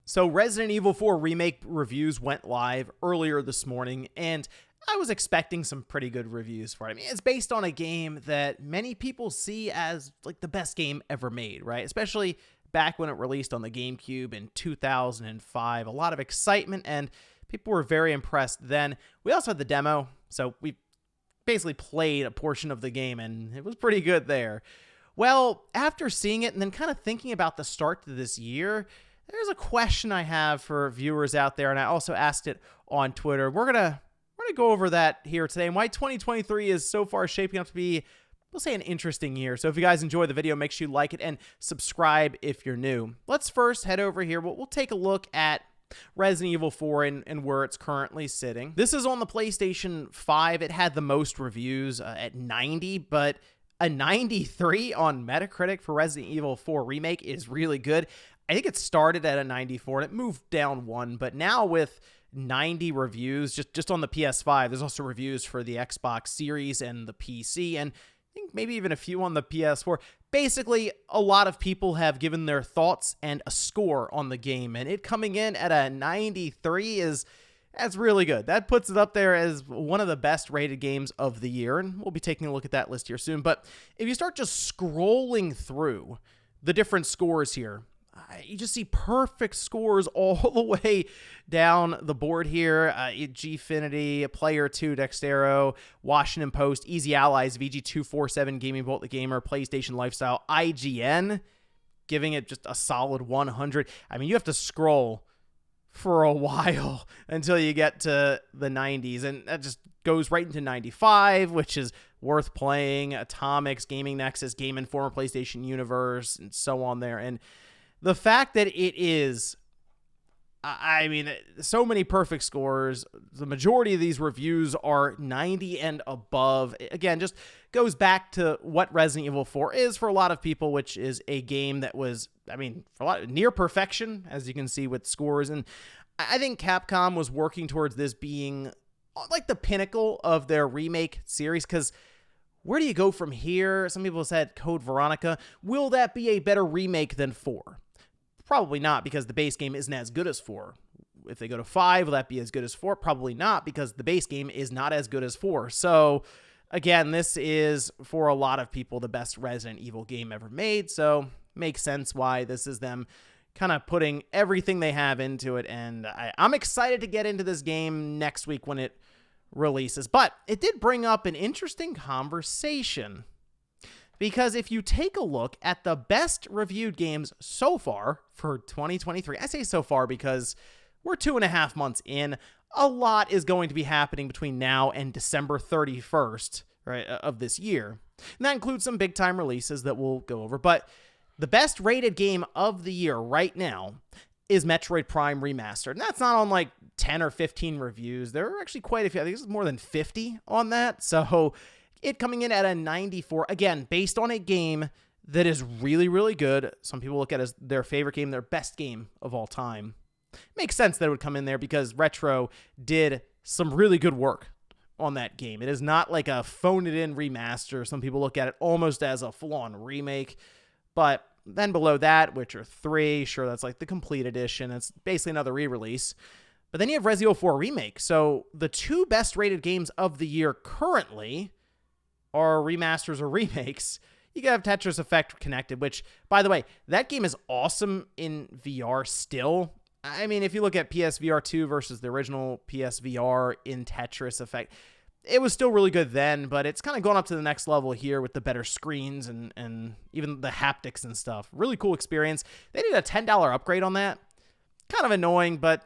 So Resident Evil 4 Remake reviews went live earlier this morning, and I was expecting some pretty good reviews for it. I mean, it's based on a game that many people see as like the best game ever made, right? Especially back when it released on the GameCube in 2005. A lot of excitement, and people were very impressed then. We also had the demo, so we basically played a portion of the game, and it was pretty good there. Well, after seeing it and then kind of thinking about the start to this year, there's a question I have for viewers out there, and I also asked it on Twitter. We're gonna go over that here today, and why 2023 is so far shaping up to be, we'll say, an interesting year. So if you guys enjoy the video, make sure you like it and subscribe if you're new. Let's first head over here. We'll take a look at Resident Evil 4 and where it's currently sitting. This is on the PlayStation 5. It had the most reviews at 90, but a 93 on Metacritic for Resident Evil 4 Remake is really good. I think it started at a 94 and it moved down one, but now with 90 reviews just on the PS5, there's also reviews for the Xbox Series and the PC, and I think maybe even a few on the PS4. Basically, a lot of people have given their thoughts and a score on the game, and it coming in at a 93 that's really good. That puts it up there as one of the best rated games of the year, and we'll be taking a look at that list here soon. But if you start just scrolling through the different scores here, you just see perfect scores all the way down the board here. Gfinity, Player 2, Dextero, Washington Post, Easy Allies, VG247, Gaming Bolt the Gamer, PlayStation Lifestyle, IGN, giving it just a solid 100. I mean, you have to scroll for a while until you get to the 90s, and that just goes right into 95, which is worth playing. Atomics, Gaming Nexus, Game Informer, PlayStation Universe, and so on there. And the fact that it is, I mean, so many perfect scores, the majority of these reviews are 90 and above. Again, just goes back to what Resident Evil 4 is for a lot of people, which is a game that was, I mean, for a lot near perfection, as you can see with scores. And I think Capcom was working towards this being like the pinnacle of their remake series, because where do you go from here? Some people said Code Veronica. Will that be a better remake than 4? Probably not, because the base game isn't as good as 4. If they go to 5, will that be as good as 4? Probably not, because the base game is not as good as 4. So, again, this is, for a lot of people, the best Resident Evil game ever made. So, makes sense why this is them kind of putting everything they have into it. And I'm excited to get into this game next week when it releases. But it did bring up an interesting conversation, because if you take a look at the best reviewed games so far for 2023, I say so far because we're 2.5 months in. A lot is going to be happening between now and December 31st, right, of this year. And that includes some big time releases that we'll go over. But the best rated game of the year right now is Metroid Prime Remastered. And that's not on like 10 or 15 reviews. There are actually quite a few. I think there's more than 50 on that. So it coming in at a 94, again, based on a game that is really, really good. Some people look at it as their favorite game, their best game of all time. Makes sense that it would come in there because Retro did some really good work on that game. It is not like a phone-it-in remaster. Some people look at it almost as a full-on remake. But then below that, Witcher 3, sure, that's like the complete edition. It's basically another re-release. But then you have Resident Evil 4 Remake. So the two best rated games of the year currently are remasters or remakes. You can have Tetris Effect connected, which, by the way, that game is awesome in VR still. I mean, if you look at PSVR 2 versus the original PSVR in Tetris Effect, it was still really good then, but it's kind of gone up to the next level here with the better screens and even the haptics and stuff. Really cool experience. They did a $10 upgrade on that. Kind of annoying, but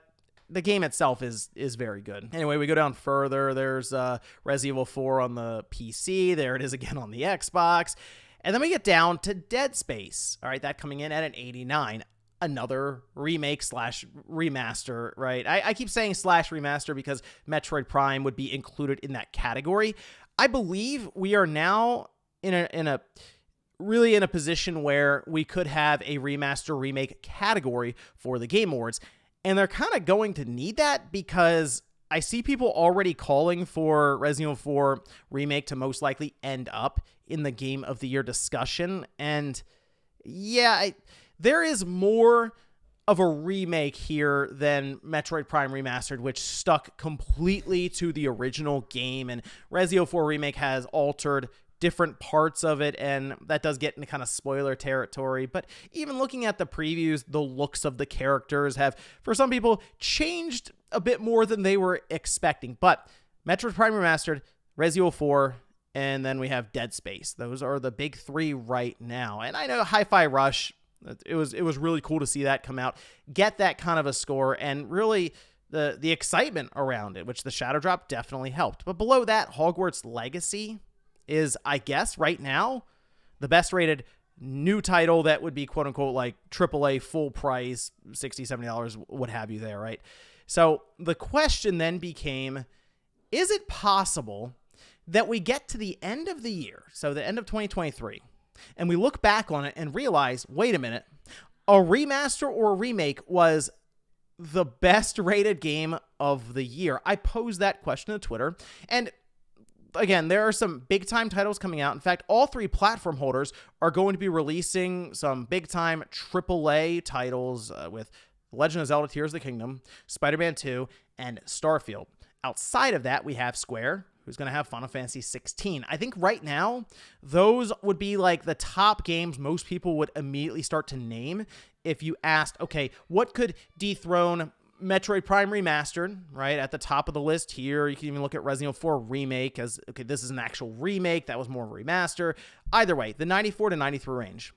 the game itself is very good. Anyway, we go down further. There's Resident Evil 4 on the PC. There it is again on the Xbox. And then we get down to Dead Space. All right, that coming in at an 89. Another remake slash remaster, right? I keep saying slash remaster because Metroid Prime would be included in that category. I believe we are now in a position where we could have a remaster remake category for the Game Awards. And they're kind of going to need that because I see people already calling for Resident Evil 4 Remake to most likely end up in the Game of the Year discussion. And yeah, there is more of a remake here than Metroid Prime Remastered, which stuck completely to the original game, and Resident 4 Remake has altered different parts of it, and that does get into kind of spoiler territory. But even looking at the previews, the looks of the characters have, for some people, changed a bit more than they were expecting. But Metroid Prime Remastered, Resident 4, and then we have Dead Space. Those are the big three right now. And I know Hi-Fi Rush, it was really cool to see that come out, get that kind of a score, and really the excitement around it, which the Shadow Drop definitely helped. But below that, Hogwarts Legacy is, I guess, right now, the best rated new title that would be quote unquote like AAA full price, $60, $70, what have you there, right? So the question then became, is it possible that we get to the end of the year, so the end of 2023, and we look back on it and realize, wait a minute, a remaster or a remake was the best rated game of the year? I posed that question to Twitter, and again, there are some big-time titles coming out. In fact, all three platform holders are going to be releasing some big-time AAA titles with Legend of Zelda Tears of the Kingdom, Spider-Man 2, and Starfield. Outside of that, we have Square, who's going to have Final Fantasy 16. I think right now, those would be like the top games most people would immediately start to name if you asked, okay, what could dethrone Metroid Prime Remastered, right, at the top of the list here. You can even look at Resident 4 Remake as, okay, this is an actual remake. That was more of a remaster. Either way, the 94 to 93 range.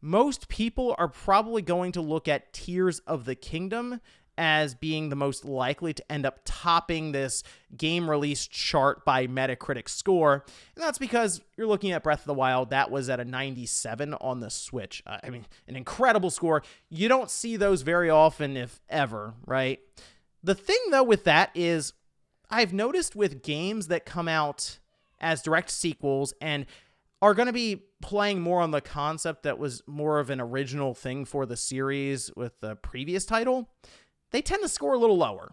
Most people are probably going to look at Tears of the Kingdom as being the most likely to end up topping this game release chart by Metacritic score. And that's because you're looking at Breath of the Wild. That was at a 97 on the Switch. I mean, an incredible score. You don't see those very often, if ever, right? The thing, though, with that is I've noticed with games that come out as direct sequels and are going to be playing more on the concept that was more of an original thing for the series with the previous title, they tend to score a little lower.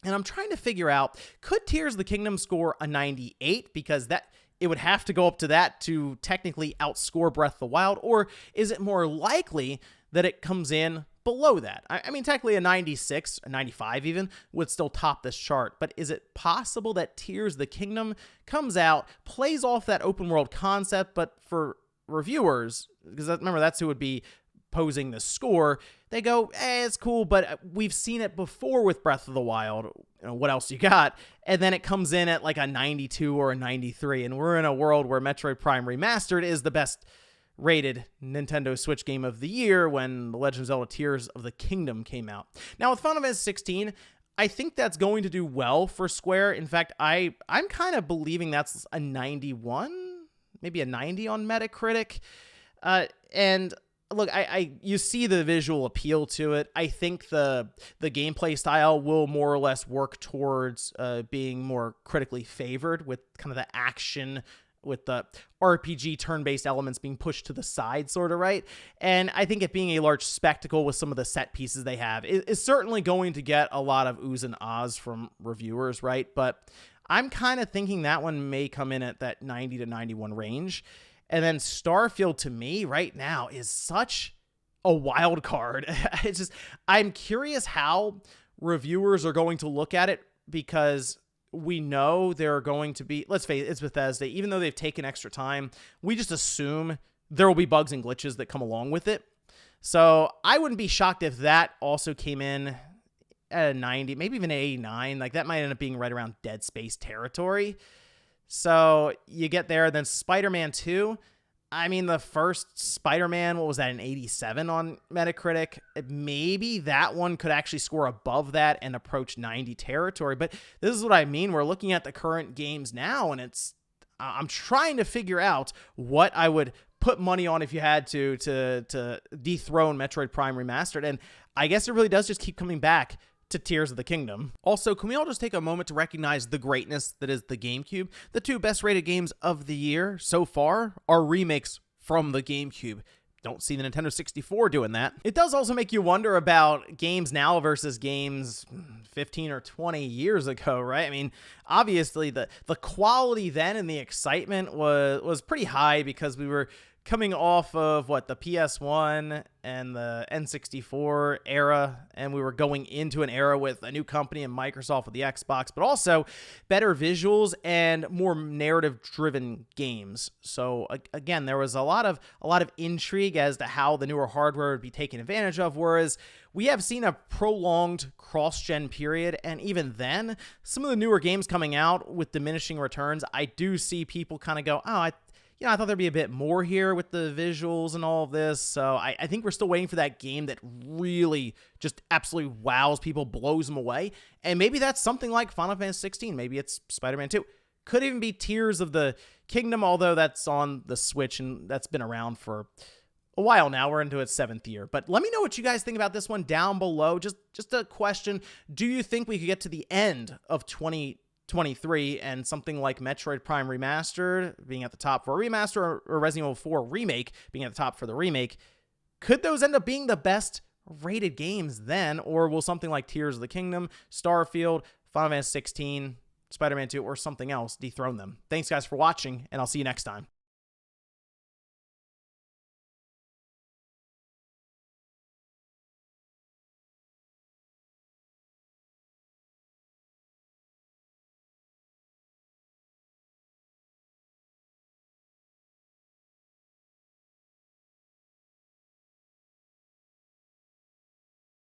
And I'm trying to figure out, could Tears of the Kingdom score a 98? Because that it would have to go up to that to technically outscore Breath of the Wild. Or is it more likely that it comes in below that? I mean, technically a 96, a 95 even, would still top this chart. But is it possible that Tears of the Kingdom comes out, plays off that open world concept, but for reviewers, because remember, that's who would be posing the score, they go, it's cool, but we've seen it before with Breath of the Wild. You know, what else you got? And then it comes in at like a 92 or a 93, and we're in a world where Metroid Prime Remastered is the best rated Nintendo Switch game of the year when The Legend of Zelda Tears of the Kingdom came out. Now, with Final Fantasy 16, I think that's going to do well for Square. In fact, I'm kind of believing that's a 91, maybe a 90 on Metacritic. And look, you see the visual appeal to it. I think the gameplay style will more or less work towards being more critically favored, with kind of the action, with the RPG turn-based elements being pushed to the side, sort of, right? And I think it being a large spectacle with some of the set pieces they have is certainly going to get a lot of oohs and ahs from reviewers, right? But I'm kind of thinking that one may come in at that 90 to 91 range. And then Starfield, to me, right now, is such a wild card. It's just, I'm curious how reviewers are going to look at it, because we know there are going to be, let's face it, it's Bethesda. Even though they've taken extra time, we just assume there will be bugs and glitches that come along with it. So I wouldn't be shocked if that also came in at a 90, maybe even an 89. Like, that might end up being right around Dead Space territory. So you get there, then Spider-Man 2. I mean, the first Spider-Man, what was that, an 87 on Metacritic? Maybe that one could actually score above that and approach 90 territory. But this is what I mean. We're looking at the current games now, and I'm trying to figure out what I would put money on if you had to dethrone Metroid Prime Remastered. And I guess it really does just keep coming back to Tears of the Kingdom. Also, can we all just take a moment to recognize the greatness that is the GameCube? The two best rated games of the year so far are remakes from the GameCube. Don't see the Nintendo 64 doing that. It does also make you wonder about games now versus games 15 or 20 years ago, right? I mean, obviously the quality then and the excitement was pretty high, because we were coming off of the PS1 and the N64 era, and we were going into an era with a new company and Microsoft with the Xbox, but also better visuals and more narrative-driven games. So again, there was a lot of intrigue as to how the newer hardware would be taken advantage of, whereas we have seen a prolonged cross-gen period, and even then, some of the newer games coming out with diminishing returns, I do see people kind of go, oh, I thought there'd be a bit more here with the visuals and all of this. So I think we're still waiting for that game that really just absolutely wows people, blows them away. And maybe that's something like Final Fantasy 16. Maybe it's Spider-Man 2. Could even be Tears of the Kingdom, although that's on the Switch and that's been around for a while now. We're into its 7th year. But let me know what you guys think about this one down below. Just a question. Do you think we could get to the end of 2023 and something like Metroid Prime Remastered being at the top for a remaster, or Resident Evil 4 Remake being at the top for the remake? Could those end up being the best rated games then? Or will something like Tears of the Kingdom, Starfield, Final Fantasy 16, Spider-Man 2, or something else dethrone them? Thanks guys for watching, and I'll see you next time.